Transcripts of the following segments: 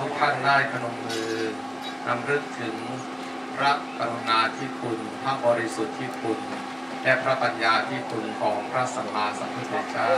ทุกท่านได้พนมมือนำลึกถึงพระกรุณาธิคุณพระบริสุทธิ์ที่คุณและพระปัญญาที่คุณของพระสัมมาสัมพุทธเจ้า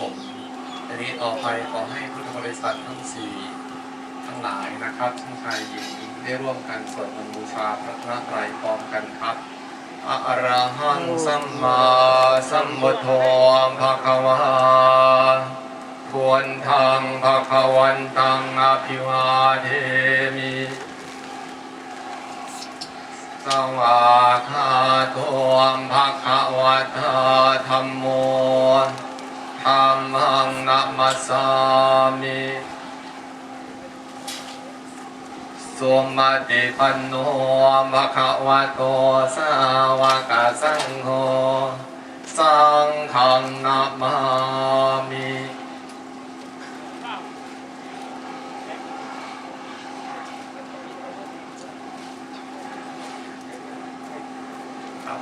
ผมทีนี้ต่อไปขอให้พุทธบริษัททั้งสี่ทั้งหลายนะครับทั้งชายหญิงได้ร่วมกันสวดมนต์บูชาพระรัตนตรัยพร้อมกันครับอะระหังสัมมาสัมพุทโธภะคะวาควรทางภะคะวันตังอภิวาเทมิสวากขาโตภะคะวะตาธัมโมธัมมังนัมมัสสามิสุมาติปันโนภะคะวะโตสาวกสังโฆสังฆังนัมมามิ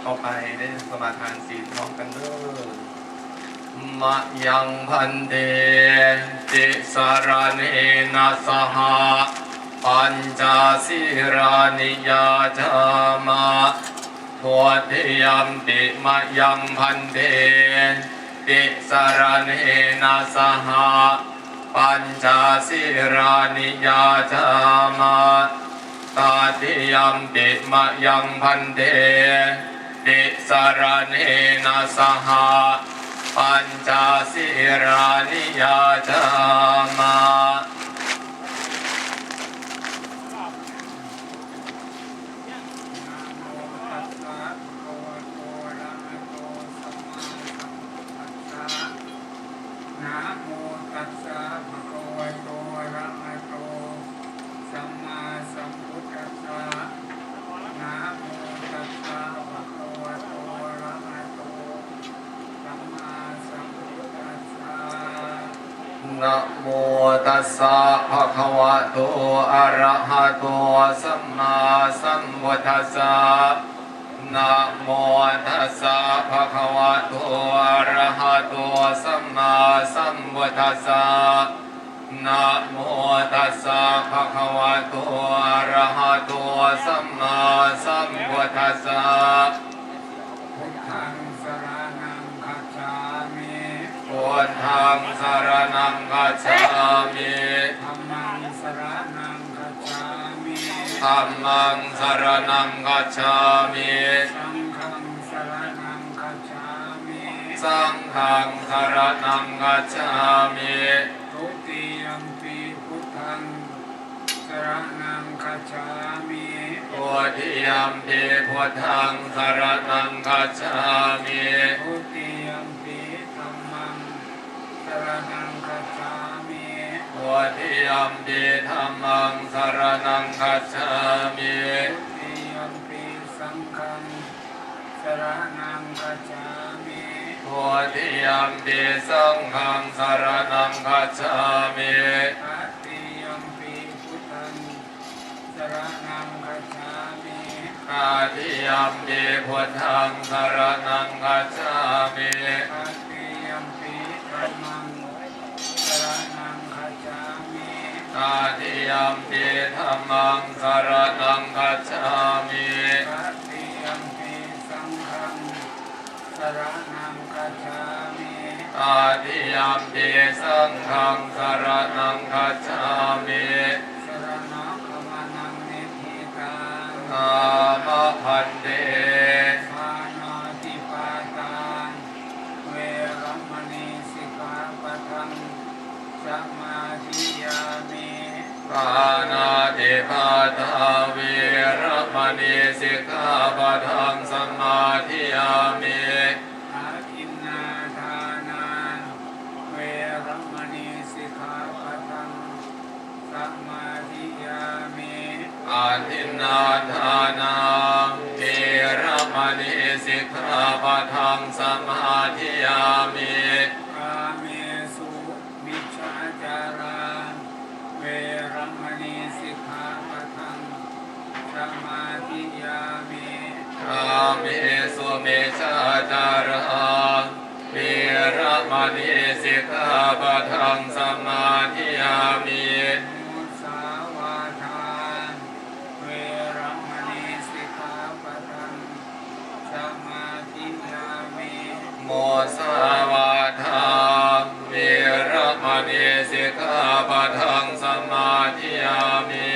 เข้าไปได้สมาทานศีลพร้อมกันเด้อมะยังพันเตติสารเนนะสหปัญจศีรานิยาจามะทวทิยัมปิมะยังพันเตติสารเนนะสหปัญจศีรานิยาจามะตาทิยัมปิมะยังพันเตติสารเนนะสหปัญจศีรานิยาจามะนะโมตัสสะภะคะวะโตอะระหะโตสัมมาสัมพุทธัสสะนะโมตัสสะภะคะวะโตอะระหะโตสัมมาสัมพุทธัสสะนะโมตัสสะภะคะวะโตอะระหะโตสัมมาสัมพุทธัสสะนะโมตัสสะภะคะวะโตอะระหะโตสัมมาสัมพุทธัสสะนะโมตัสสะภะคะวะโตอะระหะโตสัมมาสัมพุทธัสสะพุทธังสรณังคัจฉามิพุทธังสรณังคัจฉามิธัมมังสรณังคัจฉามิธัมมังสรณังคัจฉามิสังฆังสรณังคัจฉามิสังฆังสรณังคัจฉามิทุติยัมปิพุทธังสรณังคัจฉามิทุติยัมปิพุทธังสรณังคัจฉามิทุติยัมปิธัมมังสรณังคัจฉามิทุติยัมปิธัมมังสรณังคัจฉามิทุติยัมปิสังฆังสรณังคัจฉามิทุติยัมปิสังฆังสรณังคัจฉามิตติยัมปิพุทธังสรณังคัจฉามิตติยัมปิพุทธังสรณังคัจฉามิตติยัมปิธัมมังสรณังคัจฉามิตติยัมปิธัมมังสรณังคัจฉามิตติยัมปิสังฆังสรณังคัจฉามิตติยัมปิสังฆังสรณังคัจฉามิสรณะขมานังนิธิตังอามะพันเตปานาติปาตาเวรมณีสิกขาปะทังสมาธิยามิ ปานาติปาตาเวรมณีสิกขาปะทังสมาธิยามิอาทินนาทา ปะทังสมาธิยามิ กาเมสุมิจฉาจาราเวรมณีสิกขาปะทังสมาธิยามิ กาเมสุมิจฉาจาราเวรมณีสิกขาปะทังสมาธิยามิ มุสาวาทานเวรมณีสิกขาปะทังสมาธิยามิ โมสาวาทาเวรมณีสิกขาปะทังสมาธิยามิ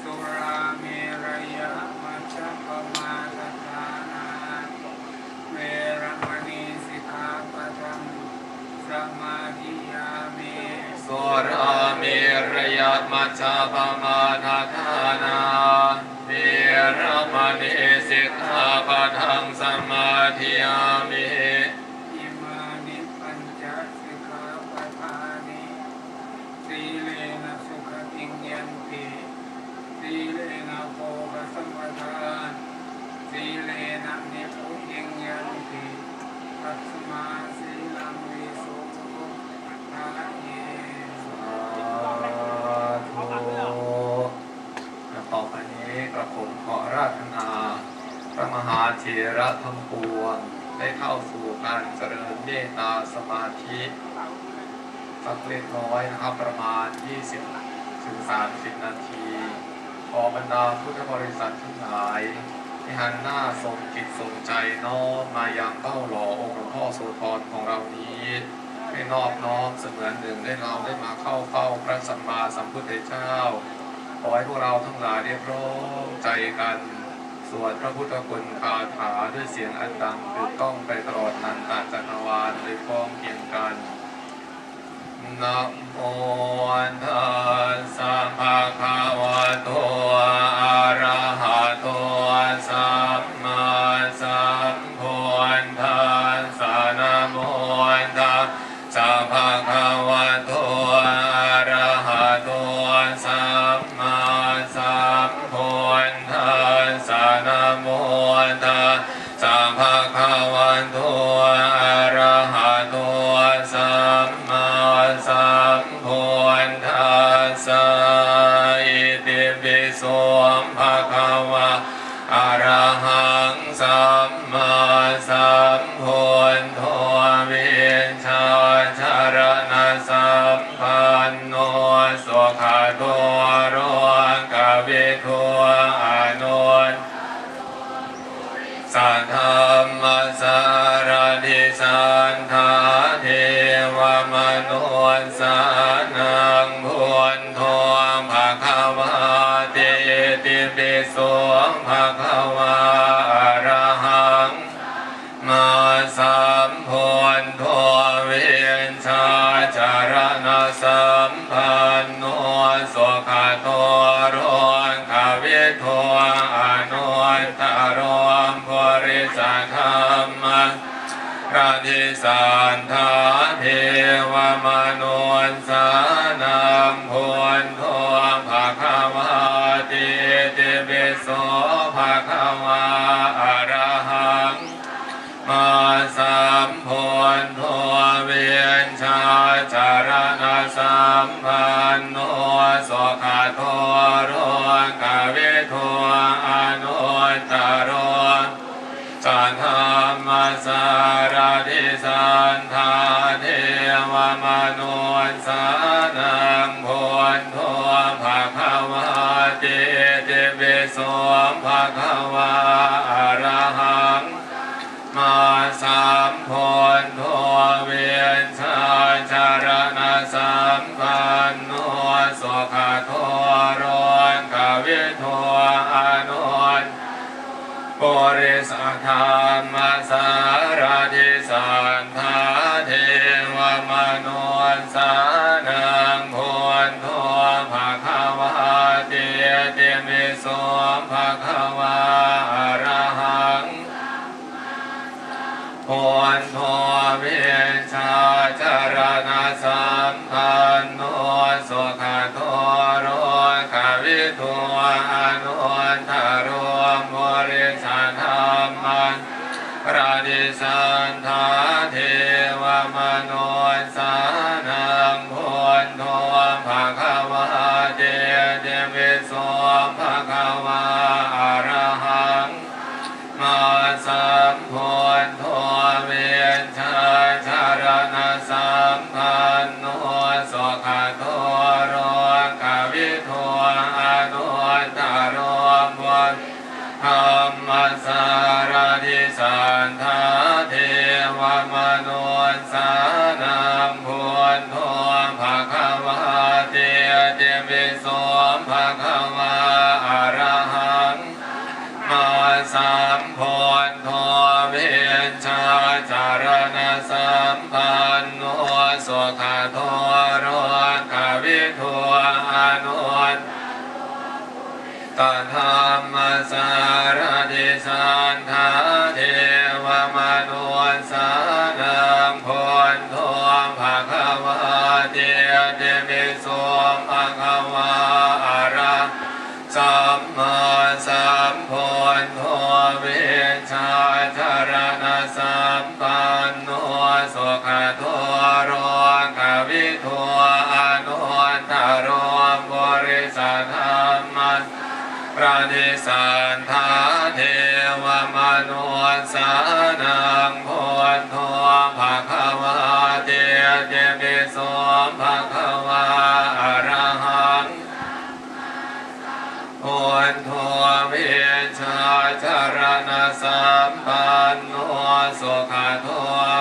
สุราเมรยะมัชฌัปมาทฐานาเวรมณีสิกขาปะทังสมาธิยามิ สุราเมรยมัจจาปมานาทานาเวรมณีสิกขาปะทังสมาธิยามิ อิมานิปัญจสิกขาปทานิสีเลนะสุขติงยันติสีเลนะโภคสัมปทานสีเลนะนิพพุติงยันติตัสมาสีลังวิโสทาเย ต่อไปนี้กระผมขอราธนาพระมหาเถระทั้งปวงได้เข้าสู่การเจริญเมตตาสมาธิสักเล็กน้อยนะครับประมาณ 20 ถึง 30 นาที ขอบรรดาพุทธบริษัททั้งหลายที่หันหน้าทรงจิตทรงใจน้อมมายังเต้าหล่อองค์หลวงพ่อโสธรของเรานี้ให้นอบน้อมเสมือนหนึ่งได้เราได้มาเข้าเฝ้าพระสัมมาสัมพุทธเจ้า ขอให้พวกเราทั้งหลายได้พร้อมใจกันสวดพระพุทธคุณคาถาด้วยเสียงอันดังกึกก้องไปตลอดนันตจักรวาลโดยพร้อมเพรียงกันนะโมตัสสะภะคะวะโตอะระหะโตสัมมาสัมพุทธัสสะนะโมตัสสะภะคะวะโตอะระหะโตสัมมาสัมพุทธัสสะนะโมตัสสะภะคะวะโตอะระหะโตสัมมาสัมพุทธัสสะอิติปิโสภะคะวะอะระหังสัมมาสัมพุทโธวิชชาจารณะสัมปันโนสุขโตโรกวิทูอนุตสัทธรรมสารทิสันทาเทวมนุสานังพุทโธภะคะวะเตติปิโสภะคะวะอะระหังมาสัมพุทโธวิชชาจารณะสัมปันโนสุขโตโรกวิทูอนุตตรมปุริสธรรมราธิสันทาเทวมนุสานังพุทโธภะคะวะเตติปิโสภะคะวะอะระหังมาสัมพุทโธวิชชาจารณะสัมปันโนสุขโตโรกวิทูอนุตตรสัทธรรมสารทิสันทาเทวมนุสานังพุทโธภะคะวะเตติปิโสภะคะวะอะระหังมาสัมพุทโธวิชชาจารณะสัมปันโนสุขโตโรกวิทูอนุตปุริสธรรมสารทิสันทาเทวมนุสานังพุทโธภะคะวะเตติปิโสภะคะวะอะระหังพุทโธวิชชาจารณะสัมปันโนสุขโตโรกวิทูอนุตตรมปุริสธรรม ราดิสันทาเทวมโนสานังพุทโธภะคะวะเตเตวิโสภะคะวะอะระหังมาสัมพุทโธเวชชาชารณะสัมปันโนสุขโตโรกวิโทอนุตตโรบุญธรรมสารทิสันทาเทวมนุสานังพุทโธภะคะวะเตเตวิโสภะคะวะอะระหังมาสัมพุทโธเวชชาจารณะสัมปันโนสุขโตโรกวิโทอนุตตธรรมสารทิสันทาเทวมนุสานังพุทโธภะคะวะเตเตวิโสภะคะวะอะระสัมมาสัมพุทโธเวชชาจารณะสัมปันโนสุขโตโรกวิโทอนุตตโรบริสัทธรรมพระนิสันทาเทวมนุสานังพุทโธภะคะวะเตเตวิโสภะคะวะอะระหังพุทโธเวชชาจารณะสัมปันโนสุขโต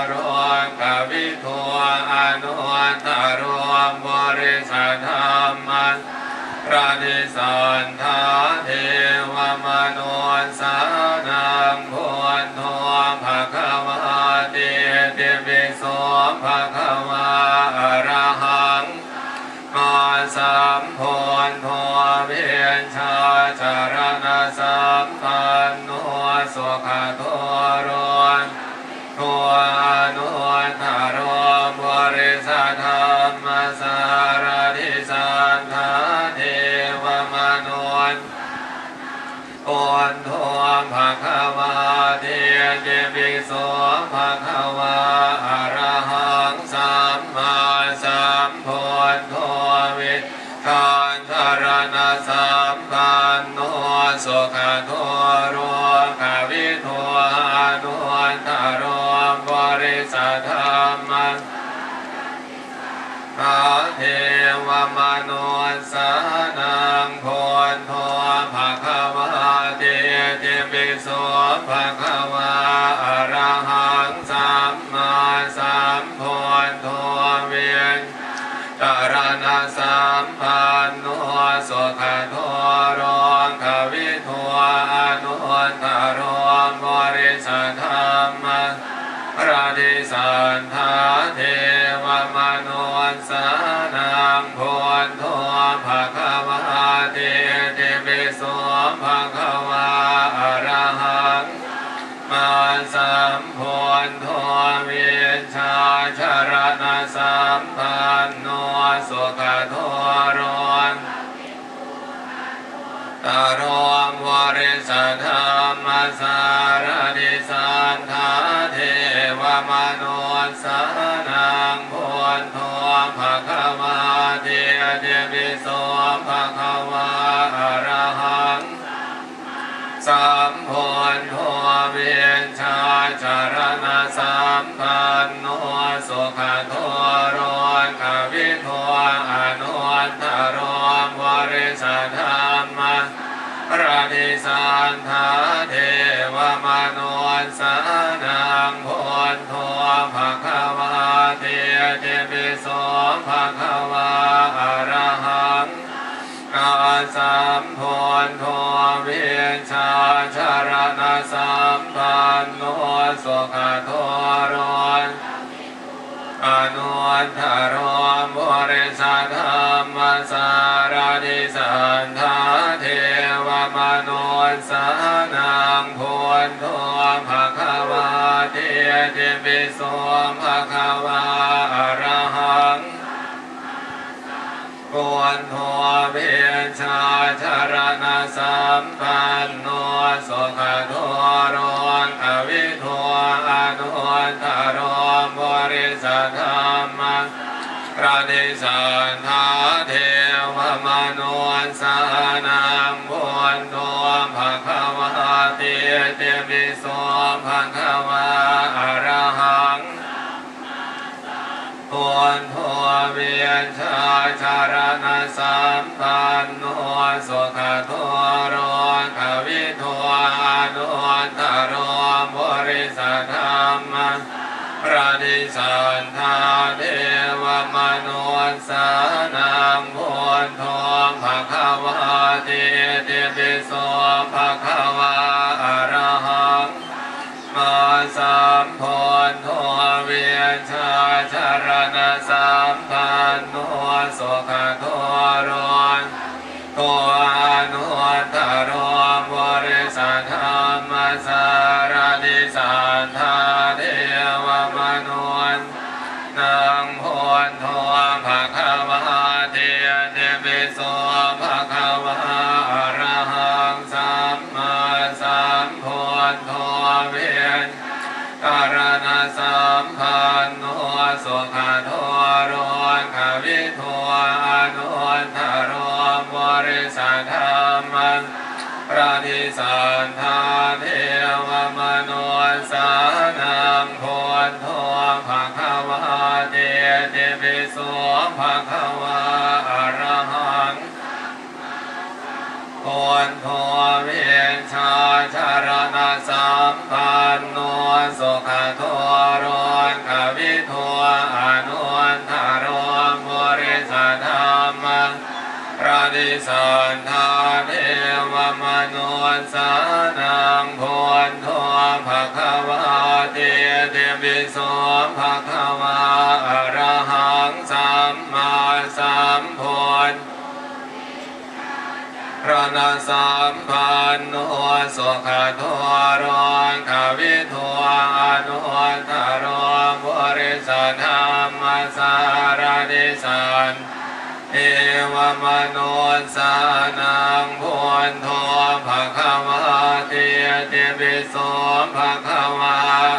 โรกวิโทอนุตตโรบริสัทธรรมพระนิสันทาเทวมนุสานังพุทโธภะคะวะเตเตวิโสภะคะวะอะระหังมาสัมพุทโธเวชชาจารณะสัมปันโนสุขโตโรโทอนุตตโรบริสัทธรรมสารทิสันทาเทวมนุสพุทโธภะคะวะเตเตวิโสภะคะวะอะระหังสัมมาสัมพุทโธวิชาจารณะสัมปันโนสุขโตโรกวิโทอนุตตโรบริสัทธรรมพระเทวมนุสานังพุทโธภะคะวะเตเตวิโสภะคะวะอะระหังสัมมาสัมพุทโธเวชจารณะสัมปันโนสุขโตโรกวิโทอนุตตโรบริสัทธรรมพระนิสันทาเทวมนุสานังพุทโธภะคะวะเตเตวิโสภะคะวะอะระหังมาสัมพุทโธเวชชาจารณะสัมปันโนสุขโตโรตโรบริสัทธรรมสารทิสันทาเทวมนุสานังพุทโธภะคะวะเตเตวิโสภะคะวะอะระหังสัมพุทโธเวชชาจารณะสัมปันโนสุขโตโรกวิโทอนุตตโรบริสัทธรรมพระนิสันทาเทวมนุสานังพุทโธภะคะวะเตเตวิโสภะคะวะอะระหังอาสัมพุทโธเวชชาจารณะสัมปันโนสุขโตโรอนุตตโรบริสัทธรรมสารทิสันทาเทวมนุสานังพุทโธภะคะวะเตเตวิโสภะคะวะอะระหังพุทโธเวชชาจารณะสัมปันโนสุขโตโรกวิโท สันทาเทวมนุสานังพุทโธภควาติเตปิโสภควาอรหังพุทโธเวียนชาจารณะสัมปันโนสุขโทโรขวิโทอนุตตโรบริสัทธรรมพระดิสันทาเทวมนุสานังพุทโธภควาติเตปิโสภควาอรหังมาสัมพุทโธเวียนชาจารณะสัมปันโนสุขโทโรตัวอนุตตโรบริสัทธรรมสารดิสันทาเทวมนุษย์นางพุทโธภควาติเตปิโสภควาอรหังสัมมาสัมพุทโธเวียนการณะสัมปันโนสุขโทโรขวิโทอนุตตโรบริสัทธรรมพระทิสันทาเทวมนุสานังพุทโธภควาติเตปิโสภควาอรหังพุทโธเวียนชาจารณะสัมปันโนสุขโทโรขวิโทอนุตตโรบริสัทธรรมพระดิสันทาเทวมนุสานังพุทโธภควาติเตปิโสภควาอรหังสัมมาสัมพุทธพระนาสัมปันโนสุขโทโรขวิโทอนุตตโรบริสัทธรรมสารดิสันเอวมนุสานังพุทโธภควาติเตปิโสภควา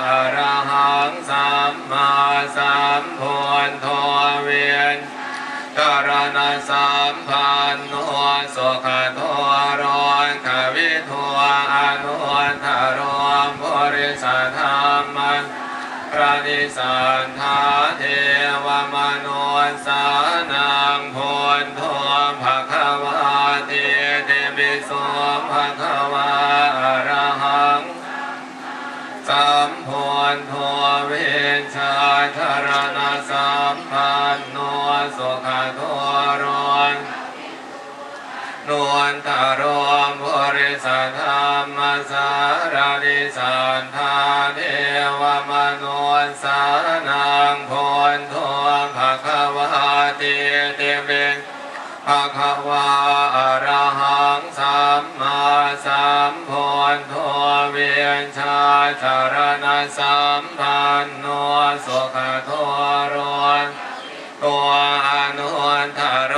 อรหังสัมมาสัมพุทโธเวียนการณะสัมปันโนสุขโทโรขวิโทอนุตตโรบริสัทธรรมพระดิสันทาเทวมนุสานังพุทโธภควาติเตปิโสภควาอรหังสัมพุทโธเวชชาจารณะสัมปันโนสุขโทโรนวลตโรบริสัทธรรมสารดิสันทาเทวมนุสานังพุทโธภควาติเตปิภควาอรหังสัมมาสัมพุทโธเวียนชาจารณะสัมปันโนสุขโทโรตัวอนุตตโร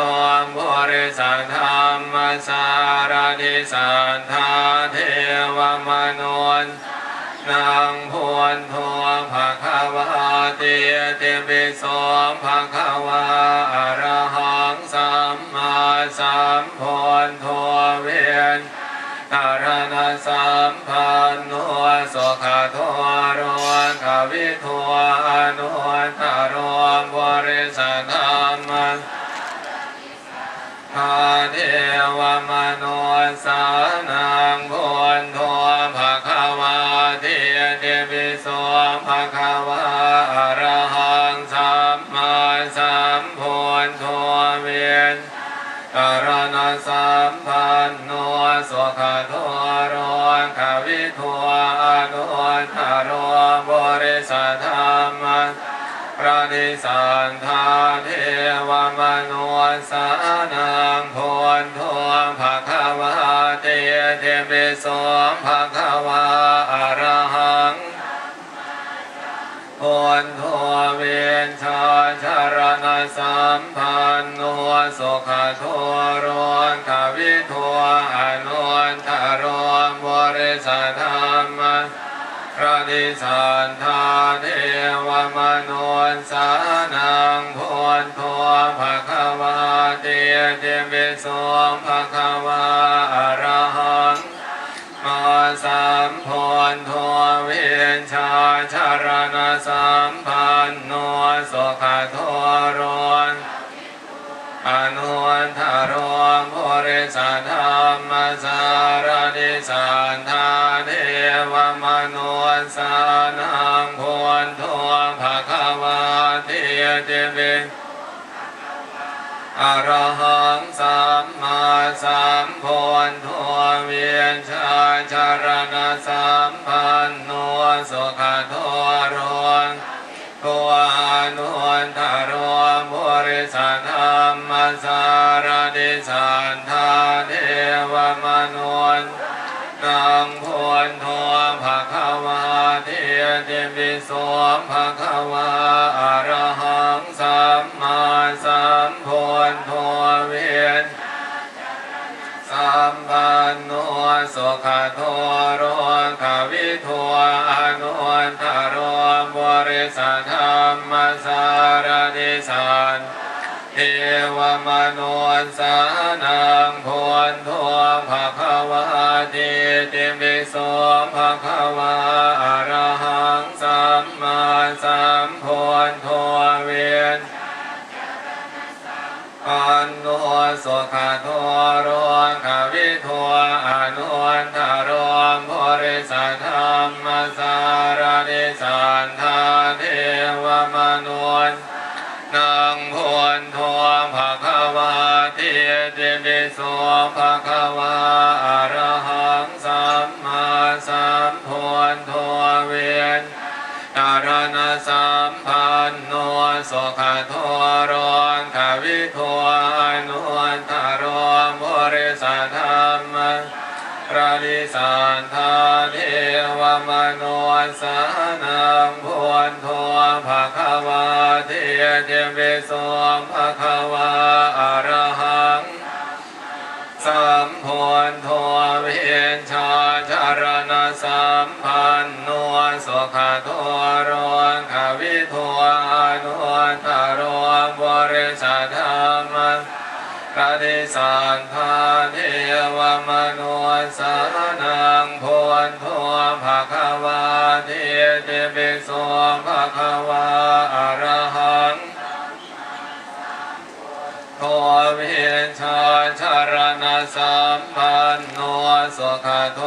บริสัทธรรมสารดิสันทาเทวมนุษย์นางพุทโธภควาติเตปิโสภควาอรหังสัมมาสัมพุทโธเวียนการณะสัมปันโนสุขโทโรขวิโทอนุตตโรบริสัทธรรมทาเทวมนุสานังพุทโธภควาติเตปิโสภควาอรหังสัมมาสัมพุทโธเวียนการณะสัมปันโนสุขโทโรขวิโทอนุตตโรบริสัทธรรมพระดิสันทาเทวมนุสานังพุทโธภควาติเตปิโสภควาอรหังพุทโธเวียนชาจารณะสัมปันโนสุขโทโรขวิโทอนุตตโรบริสัทธรรม พระดิสันทาเทวมนุษย์สานังพุทโธภควาเตเตปิโสภควาอะระหังมาสัมพุทโธวิชชาชารณสัมปันโนสุขโทโรอนุนทโรภริสัทธรรมสารดิสันทาเทวมนุษย์สานังพุทโธภควาเตเตปิอะระหังสัมมาสัมพุทโธวิชชาชารณสัมปันโนสุขโทโรตัวอนุนทโรภริสัทธรรมสารดิสันทาเทวมนุษย์นังพุทโธภควาเตเตปิโสภควาอะระหังสัมมาสัมพุทโธเวทสัมปันโนสุขโทโรขวิทัวอนุนทโรบริสัทธรรมสารดิสันเทวมนุษย์สานังพุทโธภควาเตเตปิโสภควาอะระหังสัมมาสัมพุทโธเวทปันโนสุขโทโรขวิทัวอนุนทโรบริสัทธรรมสารดิสันทาเทวมนุษย์นังพุทโธภควาเตเตปิโสภควาอะระหังสัมมาสัมพุทโธเวทอารณสัมปันโนสุขโทโรขวิทัวอนุนทโรบริสัทธรรมพระดิสันทาเทวมนุษย์สานังพุทโธภควาเตเตปิโสภควาอะระหังสัมพุทโธวิชชาชารณสัมปันโนสุขโทโรขวิทัวอนุนทโรบริสัทธรรมพระดิสันทาเทวมนุษย์สานังพุทโธภควาเตเตปิโสภควาอะระหังโทวิชาชารณสัมปันโนสุขโท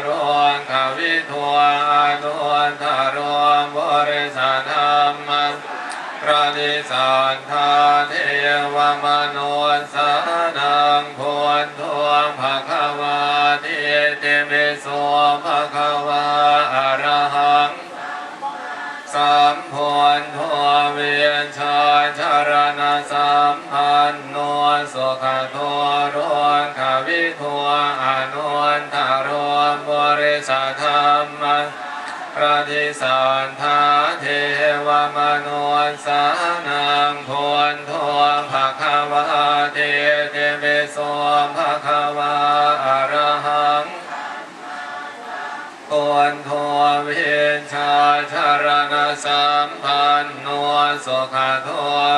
โรขวิทัวอนุนทโรบริสัทธรรมพระดิสันทาเทวมนุษย์สานังพุทโธภควาเตเตปิโสภควาอะระหังสัมพุทโธวิชชาชารณสัมปันโนสุขโทโรขวิทัวอนุนทโรบริสัทธรรมพระดิสันทาเทวมนุษย์สานังพุทโธภควาเตเตปิโสภควาอะระหังพุทโธวิชชาชารณสัมปันโนสุขโท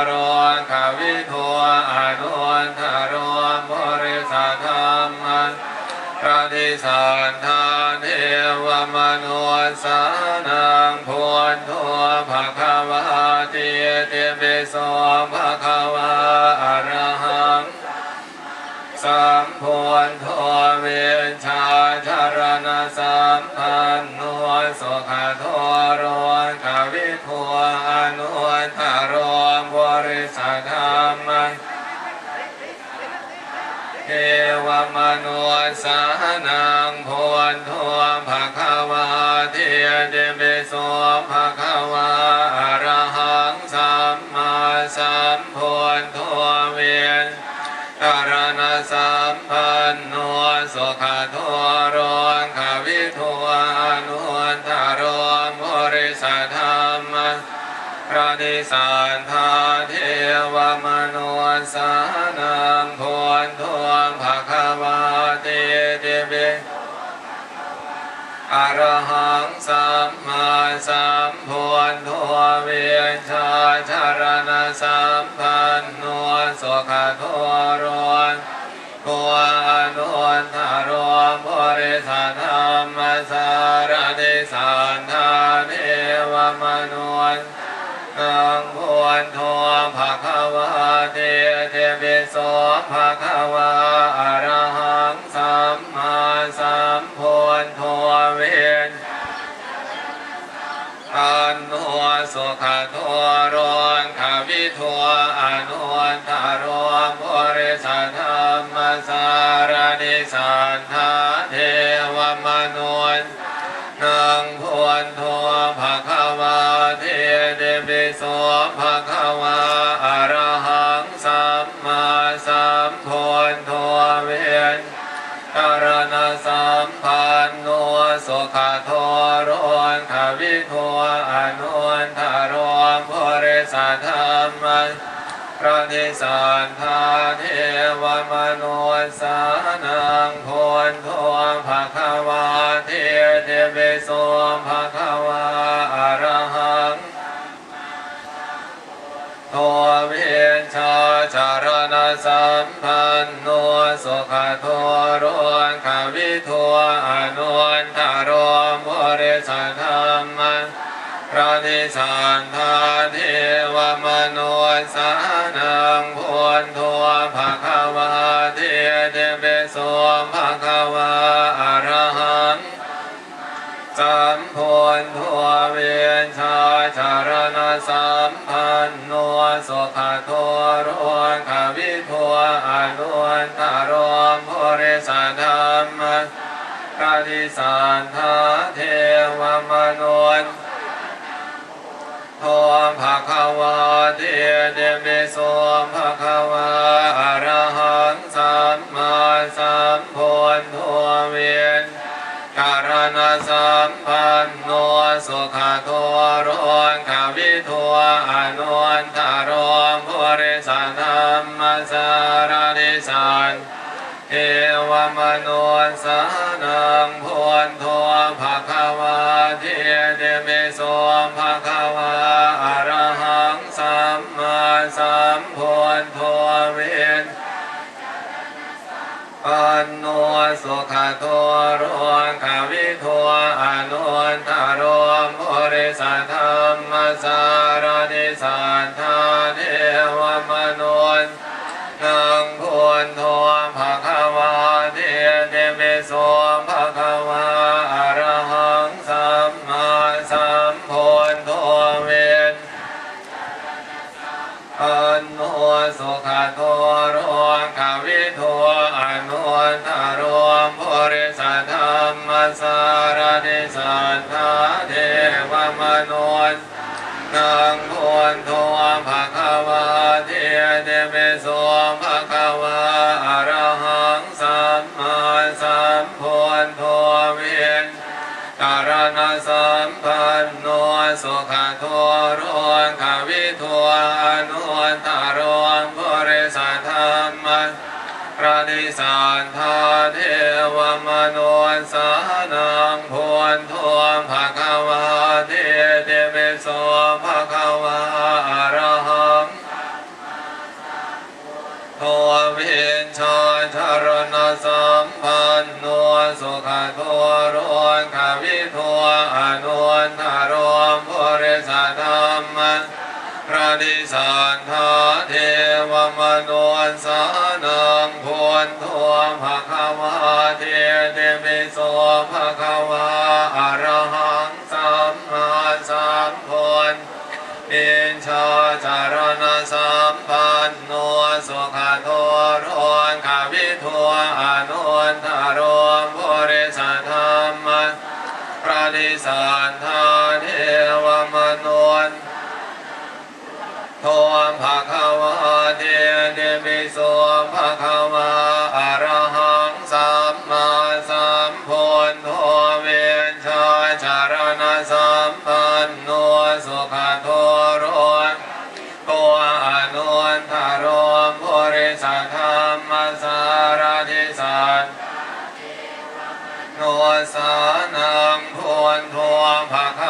โรขวิทัวอนุนทโรบริสัทธรรมพระดิสันทาเทวมนุษย์สานังพุทโธภควาเตเตปิโสภควาอะระหังสัมพุทโธวิชชาชารณสัมปันโนสุขโทโรขวิทัวอนุนทโรบริสัทธรรมเทวมนุษย์สานังพุทโธภควาเตเตปิโสภควาอะระหังสัมมาสัมพุทโธเวทอารณสัมปันโนสุขโทโรขวิทัวอนุนทโรบริสัทธรรมพระดิสันทาเทวมนุษย์สานังพุทโธภควาเตเตปิ อรหังสัม มมาสัมพุทโธเวชาชารณะสัมปันโนสุขโทโรโกอนุนทโรบริสัทธรรมสารติสันทานเอวมนุนนังพุทโธภะคะวะเตเตปิโสภะคะวะอะระหังสัมมาสัมพุทโธเวชอันโนสุขโทโรขวิโทอนุนทโรบริสัทธรรมสารนิสันทาเทวมนุนนังพุทโธภะคะวะเทเตปิโสภะคะวะอะระหังสัมมาสัมพุทโธเวชอรณะสัมปันโนสุขโทโรขวิโทอนุนทโรบริสัทธรรมพระนิสันทาเทวมนุสานังพุทโธภะคะวะเทเตปิโสภะคะวะอะระหังโทเวชาจารณะสัมปันโนสุขโทโรขวิโทอนุนทโรบริสัทธรรมพระนิสันทาเทวมนุสานังพุทโธภะคะวะเทเตปิโสภะคะวะอะระหังสัมพุทโธเวชาจารณะสัมปันโนสุขโทโรขวิโทอนุนทโรบริสัทธรรมพระนิสันทาเทวมนุนโทภะคะวะเทเตปิโสภะคะวะอะระหังสัมมาสัมพุทโธเวชการณะสัมปันโนสุขโทโรขวิโทอนุนทโรบริสัทธรรมสารนิสันเทวมนุสานังพุทโธภะคะวะเทเตปิโสภะคะวะอะระหังสัมมาสัมพุทโธเวชอันโนสุขโทโรขวิโทอนุนทโรบริสัทธรรมสารนิสันทาเทวมนุนนังพุทโธภะคะวะเทเตปิโสภะคะวะอะระหังสัมมาสัมพุทโธเวชอันโนสุขโทโรขวิโทอนุนทโรบริสัทธรรมสารนิสันทาเทวมนุนนังพุทโธภะคะวะเทเตปิโสภะคะวะอะระหังสัมมาสัมพุทโธเวชการณะสัมปันโนสุขโทโรขวิโทอนุนทโรบริสัทธรรมพระนิสันทาเทวมนุสานังพุทโธภะคะวะเทเตปิโสภะคะวะอะระหังโทเวชาจารณะสัมปันโนสุขโทโรขวิโทอนุนทโรบริสัทธรรมพระนิสันทาเทวมนุสานังพุทโธภะคะวะเทเตปิโสภะคะวะอะระหังสัมมาสัมพุทเวชาจารณะสัมปันโนสุขโทโรขวิโทอนุนทโรบริสัทธรรมพระนิสันทาเทวมนุนโทภะคะวะเทเตปิโสภะคะวะอะระหังสัมมาสัมพุทโธเวชาจารณะสัมปันโนสุขโทโรโกอนุนทโรบริสัทธรรมสารทิสันโนสานังพุทโธภะคะ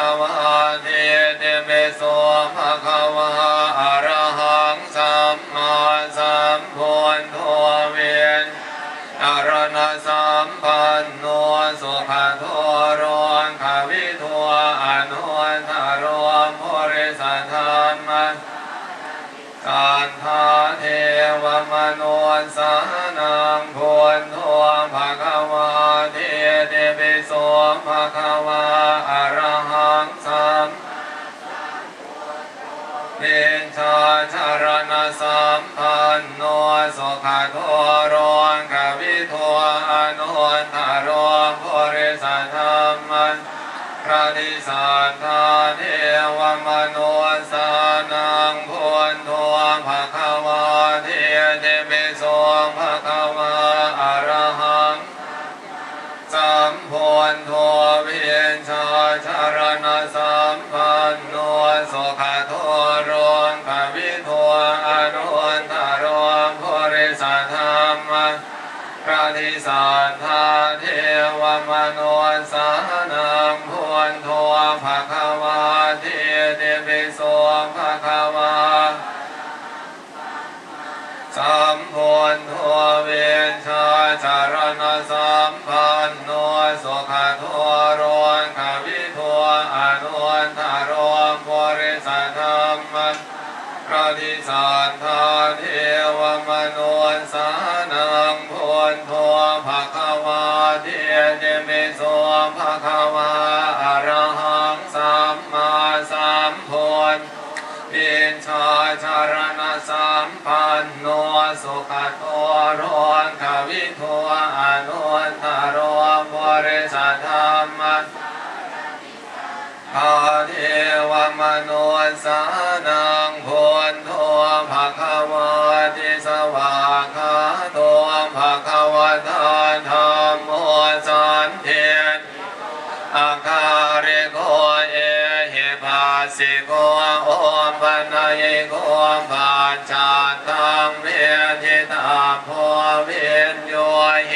ภะคะวาติติปิโสภะคะวาสัมพุทโธเวชชาจารณะสัมปันโนสุขโทโรขวิโทอนุนทโรปุริสธรรมพระทิสัทธาเทวมนุสานังพุทโธภะคะวาติติปิโสภะคะวาอะระหังสัมมาสัมพุทธวิชชาจารณะสัมปันโนสุขโตโรขวิโทอนุนทโรปุริสธรรมอาเทวมนุสานังพุทโธภะคะวาติสวากขาโตภะคะวะตาธัมโมสันเทศอาคาริโกเอหิปัสสิโกโอมปัญญยโกปัจจาตังเวทิตาโพเวนโยเฮ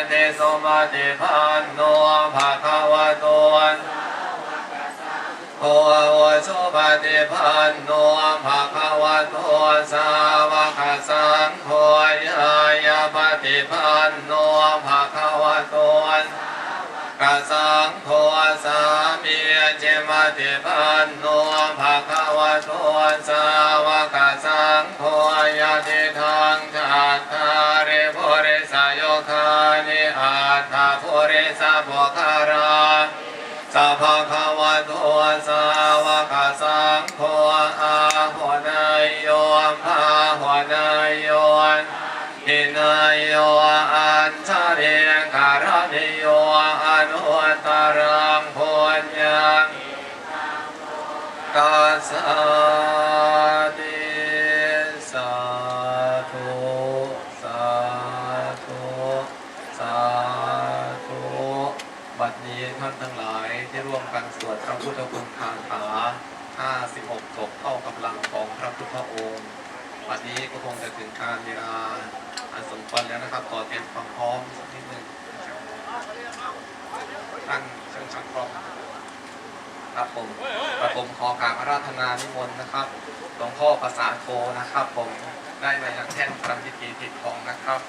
เตสมติพันโนภะคะวะโตโอสุปฏิปันโนภะคะวะโตสาวกสังโฆยายาปฏิปันโนภะคะวะโตกัสสังโฆสามีเจมติปันโนภะคะวะโตสาวกสังโฆยะติทังจัตตาริปุริสโยคานิอัตถะปุริสปุคคาราสัพพะคะวะโตสาวกสังโฆอาหุนายโยภาหุนายโยหินายโยอัญชริการณิโยอนุตตรังพุญญังกัสสติสาธุสาธุสาธุบัดนี้ท่านทั้งหลายที่ร่วมกันสวดพระพุทธคุณคาถา56 จบเข้ากำลังของพระพุทธองค์บัดนี้ก็คงจะถึงการเวลาอันสมควรแล้วนะครับต่อเตรียมความพร้อมสักนิดหนึ่งตั้งเชิงชักพร้อมครับผมขอกราบอาราธนานิมนต์นะครับหลวงพ่อภาษาโทนะครับผมได้มายังแท่นประพิธีผิดของนะครับ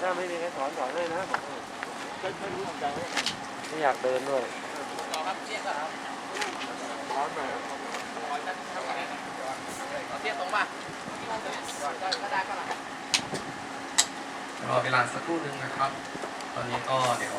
ถ้าไม่มีใครสอนเลยนะไม่อยากเดินด้วยสอนมาเทียบตรงป่ะรอเวลาสักครู่หนึ่งนะครับตอนนี้ก็เดี๋ยว